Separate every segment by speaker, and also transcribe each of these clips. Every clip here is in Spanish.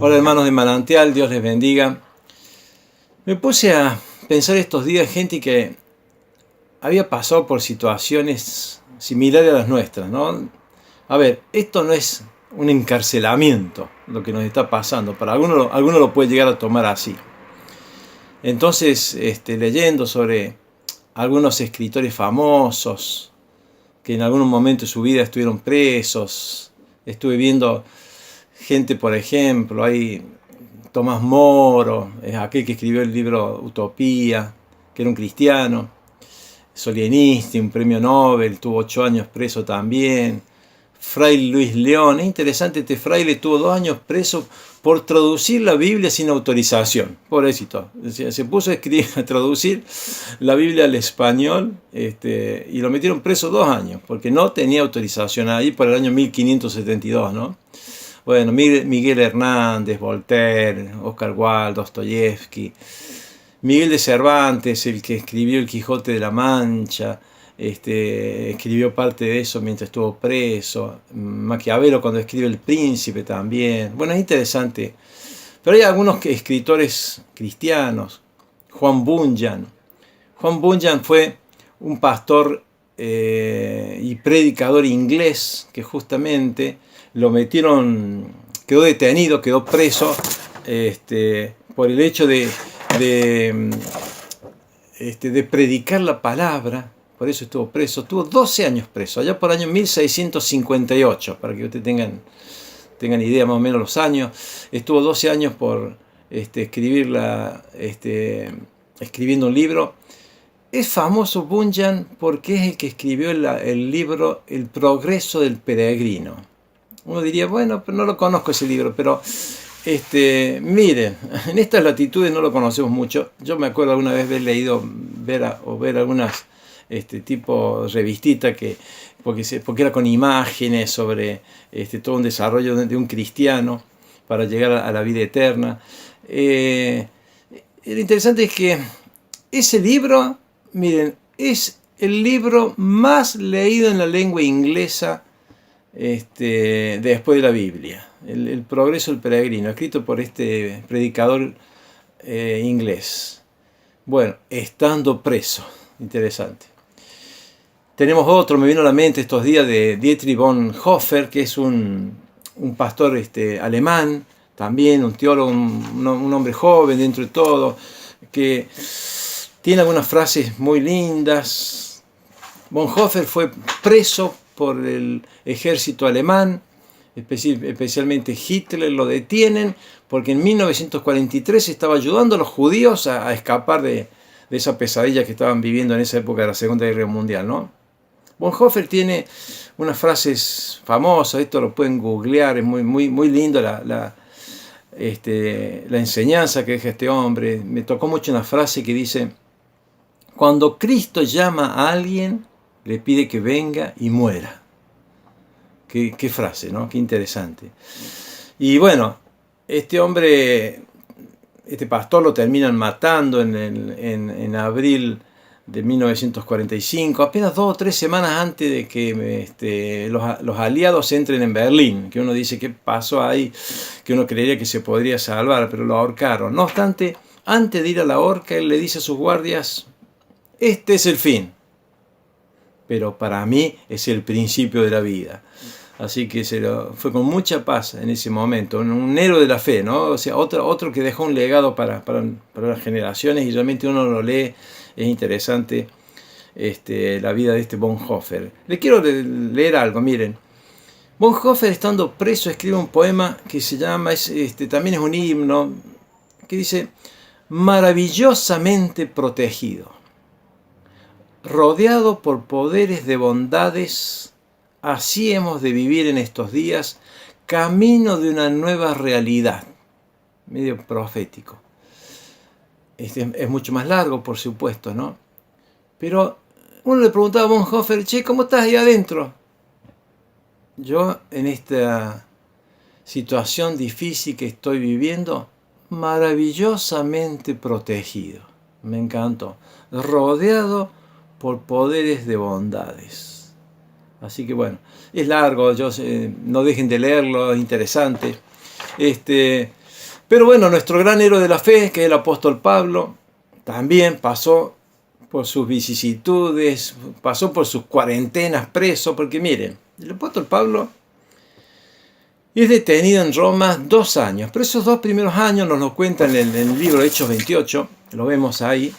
Speaker 1: Hola hermanos de Manantial, Dios les bendiga. Me puse a pensar estos días gente que había pasado por situaciones similares a las nuestras, ¿no? A ver, esto no es un encarcelamiento lo que nos está pasando, para algunos lo puede llegar a tomar así. Entonces, leyendo sobre algunos escritores famosos que en algún momento de su vida estuvieron presos, estuve viendo gente, por ejemplo, hay Tomás Moro, es aquel que escribió el libro Utopía, que era un cristiano, Solienisti, un premio Nobel, tuvo 8 años preso también. Fray Luis León, es interesante, este fraile tuvo 2 años preso por traducir la Biblia sin autorización, pobrecito. Se puso a escribir, a traducir la Biblia al español, y lo metieron preso 2 años, porque no tenía autorización ahí por el año 1572, ¿no? Bueno, Miguel Hernández, Voltaire, Oscar Wilde, Dostoyevsky, Miguel de Cervantes, el que escribió El Quijote de la Mancha, escribió parte de eso mientras estuvo preso. Maquiavelo cuando escribe El Príncipe también. Bueno, es interesante. Pero hay algunos escritores cristianos. Juan Bunyan. Juan Bunyan fue un pastor y predicador inglés que justamente lo metieron, quedó detenido, quedó preso por el hecho de predicar la palabra. Por eso estuvo preso. Tuvo 12 años preso, allá por el año 1658, para que ustedes tengan idea más o menos los años. Estuvo 12 años por escribiendo un libro. Es famoso Bunyan porque es el que escribió el libro El progreso del peregrino. Uno diría, bueno, pero no lo conozco ese libro, pero miren, en estas latitudes no lo conocemos mucho. Yo me acuerdo alguna vez haber leído, ver algunas tipo revistita porque era con imágenes sobre todo un desarrollo de un cristiano para llegar a la vida eterna. Lo interesante es que ese libro, miren, es el libro más leído en la lengua inglesa después de la Biblia. El progreso del peregrino, escrito por este predicador inglés. Bueno, estando preso. Interesante. Tenemos otro, me vino a la mente estos días, de Dietrich Bonhoeffer, que es un pastor alemán, también un teólogo, un hombre joven dentro de todo, que tiene algunas frases muy lindas. Bonhoeffer fue preso por el ejército alemán, especialmente Hitler lo detienen, porque en 1943 estaba ayudando a los judíos a escapar de esa pesadilla que estaban viviendo en esa época de la Segunda Guerra Mundial, ¿no? Bonhoeffer tiene unas frases famosas, esto lo pueden googlear, es muy lindo la enseñanza que deja este hombre. Me tocó mucho una frase que dice: cuando Cristo llama a alguien, le pide que venga y muera. Qué frase, ¿no? Qué interesante. Y bueno, este hombre, este pastor lo terminan matando en abril de 1945, apenas 2 o 3 semanas antes de que los aliados entren en Berlín, que uno dice qué pasó ahí, que uno creería que se podría salvar, pero lo ahorcaron. No obstante, antes de ir a la horca, él le dice a sus guardias: este es el fin, pero para mí es el principio de la vida. Así que fue con mucha paz en ese momento, un héroe de la fe, ¿no? O sea, otro que dejó un legado para las generaciones, y realmente uno lo lee, es interesante la vida de este Bonhoeffer. Le quiero leer algo, miren. Bonhoeffer, estando preso, escribe un poema que se llama, también es un himno, que dice: maravillosamente protegido, rodeado por poderes de bondades, así hemos de vivir en estos días, camino de una nueva realidad. Medio profético. Es mucho más largo, por supuesto, ¿no? Pero uno le preguntaba a Bonhoeffer: che, ¿cómo estás ahí adentro? Yo, en esta situación difícil que estoy viviendo, maravillosamente protegido. Me encantó. Rodeado por poderes de bondades. Así que es largo, no dejen de leerlo, es interesante. Pero bueno, nuestro gran héroe de la fe, que es el apóstol Pablo, también pasó por sus vicisitudes, pasó por sus cuarentenas preso, porque miren, el apóstol Pablo es detenido en Roma 2 años, pero esos 2 primeros años nos lo cuentan en el libro Hechos 28, lo vemos ahí,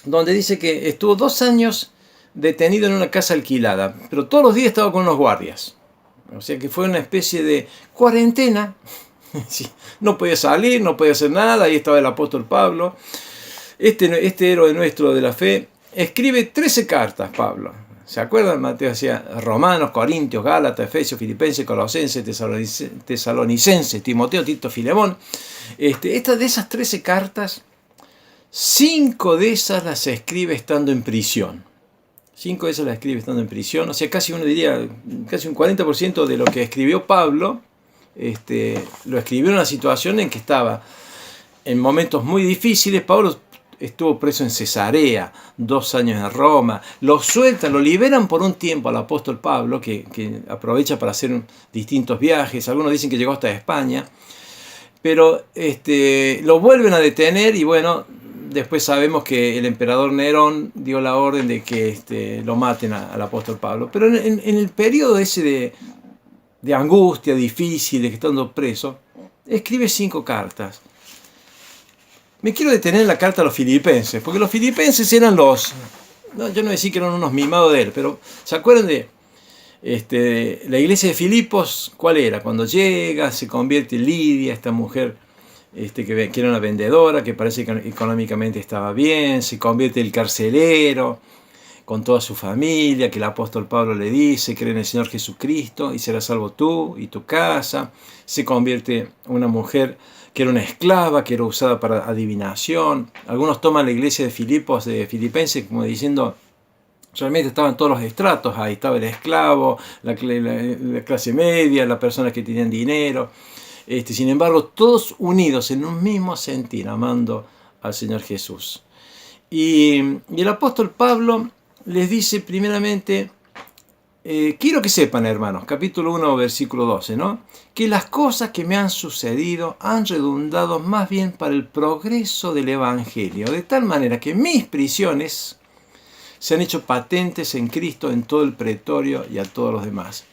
Speaker 1: donde dice que estuvo 2 años detenido en una casa alquilada, pero todos los días estaba con unos guardias. O sea que fue una especie de cuarentena. No podía salir, no podía hacer nada, ahí estaba el apóstol Pablo. Este héroe nuestro de la fe escribe 13 cartas, Pablo. ¿Se acuerdan? Mateo hacía Romanos, Corintios, Gálatas, Efesios, Filipenses, Colosenses, Tesalonicenses, Timoteo, Tito, Filemón. De esas 13 cartas, 5 de esas las escribe estando en prisión. 5 de esas las escribe estando en prisión. O sea, casi uno diría, casi un 40% de lo que escribió Pablo, lo escribió en una situación en que estaba en momentos muy difíciles. Pablo estuvo preso en Cesarea, 2 años en Roma, lo sueltan, lo liberan por un tiempo al apóstol Pablo, que aprovecha para hacer distintos viajes. Algunos dicen que llegó hasta España, pero lo vuelven a detener y bueno, después sabemos que el emperador Nerón dio la orden de que lo maten al apóstol Pablo. Pero en el periodo ese de angustia difícil, de que estando preso, escribe 5 cartas. Me quiero detener en la carta a los filipenses, porque los filipenses eran yo no voy a decir que eran unos mimados de él, pero ¿se acuerdan de la iglesia de Filipos? ¿Cuál era? Cuando llega, se convierte en Lidia, esta mujer que era una vendedora, que parece que económicamente estaba bien, se convierte en el carcelero, con toda su familia, que el apóstol Pablo le dice, cree en el Señor Jesucristo y serás salvo tú y tu casa. Se convierte en una mujer que era una esclava, que era usada para adivinación. Algunos toman la iglesia de Filipos, de Filipenses, como diciendo, realmente estaban todos los estratos ahí, estaba el esclavo, la clase media, las personas que tenían dinero. Sin embargo, todos unidos en un mismo sentir, amando al Señor Jesús. Y el apóstol Pablo les dice primeramente, quiero que sepan, hermanos, capítulo 1, versículo 12, ¿no? Que las cosas que me han sucedido han redundado más bien para el progreso del Evangelio, de tal manera que mis prisiones se han hecho patentes en Cristo en todo el pretorio y a todos los demás.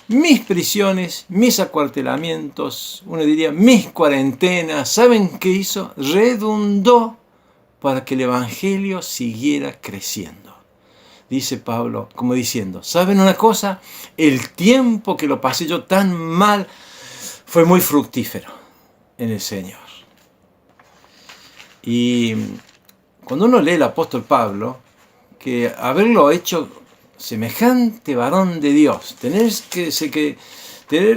Speaker 1: Mis prisiones, mis acuartelamientos, uno diría mis cuarentenas, ¿saben qué hizo? Redundó para que el Evangelio siguiera creciendo. Dice Pablo, como diciendo, ¿saben una cosa? El tiempo que lo pasé yo tan mal fue muy fructífero en el Señor. Y cuando uno lee el apóstol Pablo, que haberlo hecho semejante varón de Dios, tener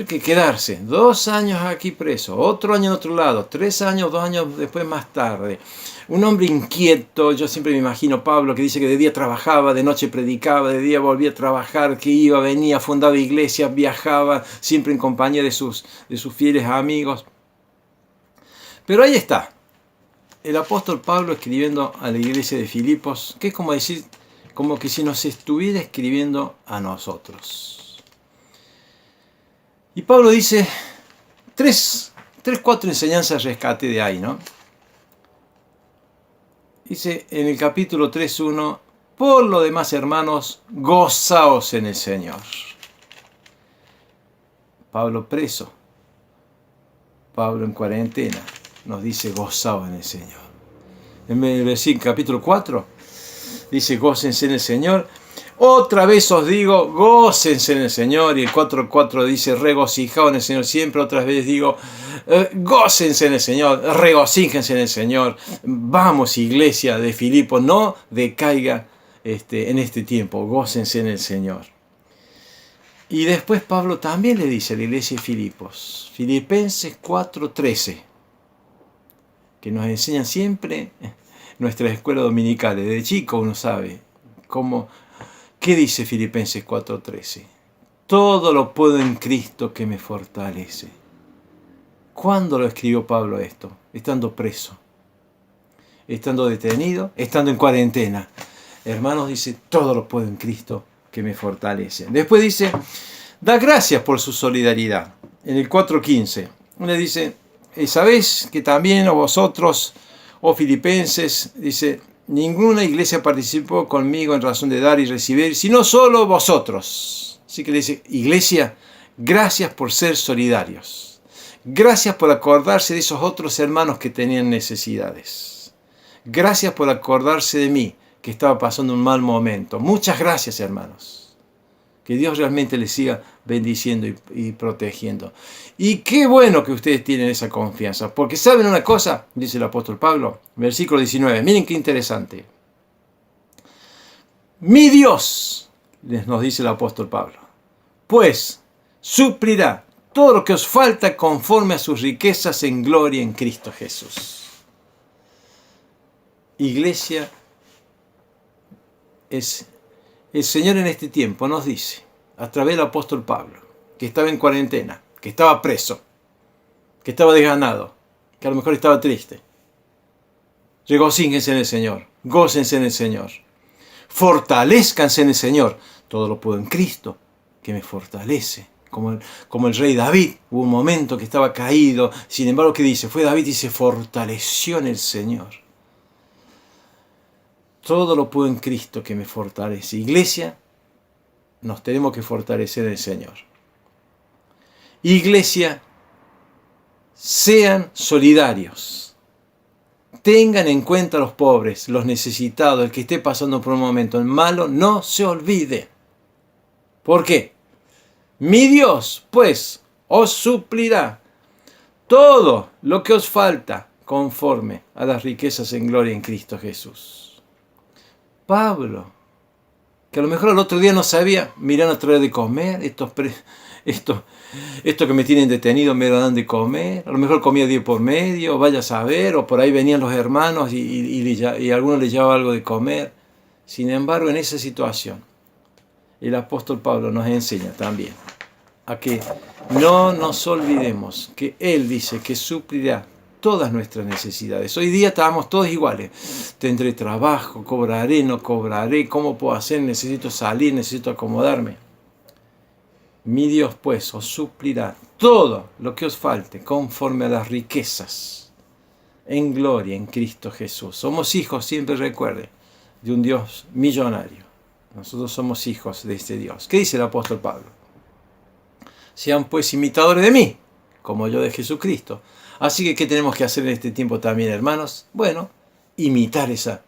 Speaker 1: que quedarse 2 años aquí preso, otro año en otro lado, 3 años, 2 años después más tarde, un hombre inquieto. Yo siempre me imagino Pablo, que dice que de día trabajaba, de noche predicaba, de día volvía a trabajar, que iba, venía, fundaba iglesias, viajaba, siempre en compañía de sus fieles amigos. Pero ahí está, el apóstol Pablo escribiendo a la iglesia de Filipos, que es como decir, como que si nos estuviera escribiendo a nosotros. Y Pablo dice 4 enseñanzas rescate de ahí, ¿no? Dice en el capítulo 3:1, por lo demás, hermanos, gozaos en el Señor. Pablo preso, Pablo en cuarentena, nos dice gozaos en el Señor. En el versículo capítulo 4 dice gócense en el Señor. Otra vez os digo, gócense en el Señor. Y el 4:4 dice regocijaos en el Señor siempre. Otras veces digo, gócense en el Señor, regocíjense en el Señor. Vamos, iglesia de Filipos, no decaiga en este tiempo, gócense en el Señor. Y después Pablo también le dice a la iglesia de Filipos, Filipenses 4:13, que nos enseñan siempre nuestras escuelas dominicales. De chico uno sabe ¿qué dice Filipenses 4:13? Todo lo puedo en Cristo que me fortalece. ¿Cuándo lo escribió Pablo esto? Estando preso, estando detenido, estando en cuarentena. Hermanos, dice, todo lo puedo en Cristo que me fortalece. Después dice, da gracias por su solidaridad. En el 4:15, le dice, sabéis que también vosotros, oh filipenses, dice, ninguna iglesia participó conmigo en razón de dar y recibir, sino solo vosotros. Así que le dice, iglesia, gracias por ser solidarios. Gracias por acordarse de esos otros hermanos que tenían necesidades. Gracias por acordarse de mí, que estaba pasando un mal momento. Muchas gracias, hermanos. Que Dios realmente les siga bendiciendo y protegiendo. Y qué bueno que ustedes tienen esa confianza. Porque ¿saben una cosa? Dice el apóstol Pablo, versículo 19. Miren qué interesante. Mi Dios, nos dice el apóstol Pablo, pues suplirá todo lo que os falta conforme a sus riquezas en gloria en Cristo Jesús. Iglesia, el Señor en este tiempo nos dice, a través del apóstol Pablo, que estaba en cuarentena, que estaba preso, que estaba desganado, que a lo mejor estaba triste. Regocíjense en el Señor, gócense en el Señor, fortalezcanse en el Señor. Todo lo puedo en Cristo, que me fortalece. Como el rey David, hubo un momento que estaba caído, sin embargo, ¿qué dice? Fue David y se fortaleció en el Señor. Todo lo puedo en Cristo que me fortalece. Iglesia, nos tenemos que fortalecer en el Señor. Iglesia, sean solidarios. Tengan en cuenta a los pobres, los necesitados, el que esté pasando por un momento malo, no se olvide. ¿Por qué? Mi Dios, pues, os suplirá todo lo que os falta conforme a las riquezas en gloria en Cristo Jesús. Pablo, que a lo mejor el otro día no sabía, me irán a traer de comer, esto que me tienen detenido me dan de comer, a lo mejor comía día por medio, vaya a saber, o por ahí venían los hermanos y algunos les llevaba algo de comer. Sin embargo, en esa situación, el apóstol Pablo nos enseña también a que no nos olvidemos que Él dice que suplirá todas nuestras necesidades. Hoy día estamos todos iguales. Tendré trabajo, cobraré, no cobraré, ¿cómo puedo hacer? Necesito salir, necesito acomodarme. Mi Dios, pues, os suplirá todo lo que os falte conforme a las riquezas en gloria en Cristo Jesús. Somos hijos, siempre recuerde, de un Dios millonario. Nosotros somos hijos de este Dios. ¿Qué dice el apóstol Pablo? Sean pues imitadores de mí, como yo de Jesucristo. Así que, ¿qué tenemos que hacer en este tiempo también, hermanos? Bueno, imitar esa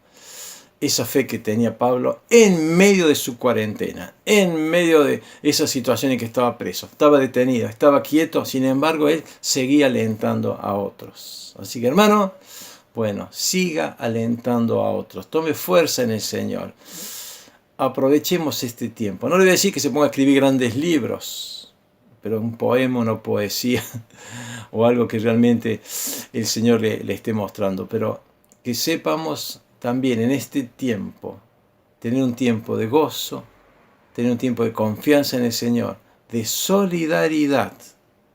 Speaker 1: fe que tenía Pablo en medio de su cuarentena, en medio de esa situación en que estaba preso, estaba detenido, estaba quieto, sin embargo, él seguía alentando a otros. Así que, hermano, bueno, siga alentando a otros, tome fuerza en el Señor. Aprovechemos este tiempo. No le voy a decir que se ponga a escribir grandes libros, pero un poema, una poesía o algo que realmente el Señor le esté mostrando. Pero que sepamos también en este tiempo tener un tiempo de gozo, tener un tiempo de confianza en el Señor, de solidaridad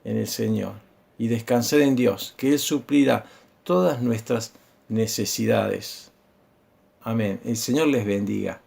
Speaker 1: en el Señor y descansar en Dios, que Él suplirá todas nuestras necesidades. Amén. El Señor les bendiga.